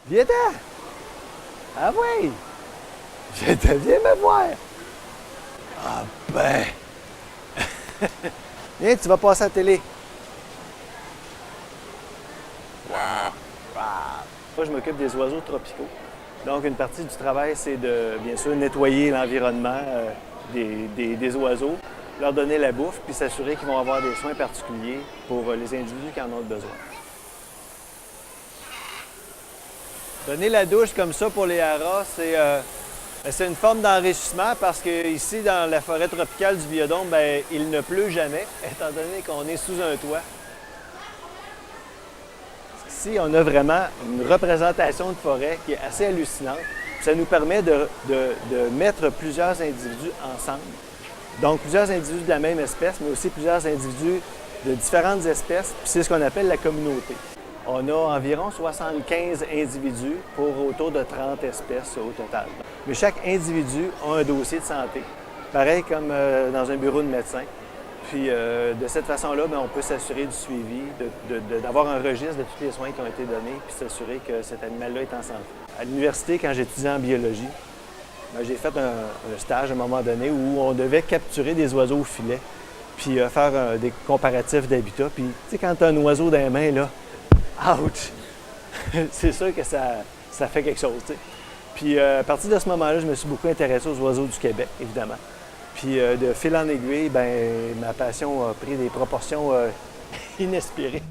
Viens-t'en! Ah oui! Viens me voir! Ah ben! Viens, tu vas passer à la télé. Moi, je m'occupe des oiseaux tropicaux. Donc, une partie du travail, c'est de, bien sûr, nettoyer l'environnement des oiseaux, leur donner la bouffe, puis s'assurer qu'ils vont avoir des soins particuliers pour les individus qui en ont besoin. Donner la douche comme ça pour les haras, c'est une forme d'enrichissement parce qu'ici, dans la forêt tropicale du Biodôme, bien, il ne pleut jamais, étant donné qu'on est sous un toit. Ici, on a vraiment une représentation de forêt qui est assez hallucinante. Ça nous permet de mettre plusieurs individus ensemble. Donc, plusieurs individus de la même espèce, mais aussi plusieurs individus de différentes espèces. Puis c'est ce qu'on appelle la communauté. On a environ 75 individus pour autour de 30 espèces au total. Mais chaque individu a un dossier de santé, pareil comme dans un bureau de médecin. Puis de cette façon-là, on peut s'assurer du suivi, d'avoir un registre de tous les soins qui ont été donnés, puis s'assurer que cet animal-là est en santé. À l'université, quand j'étudiais en biologie, j'ai fait un stage à un moment donné où on devait capturer des oiseaux au filet, puis faire des comparatifs d'habitat. Puis, tu sais, quand tu as un oiseau dans les mains, là, ouch! C'est sûr que ça fait quelque chose, tu sais. Puis à partir de ce moment-là, je me suis beaucoup intéressé aux oiseaux du Québec, évidemment. Puis de fil en aiguille, ma passion a pris des proportions inespérées.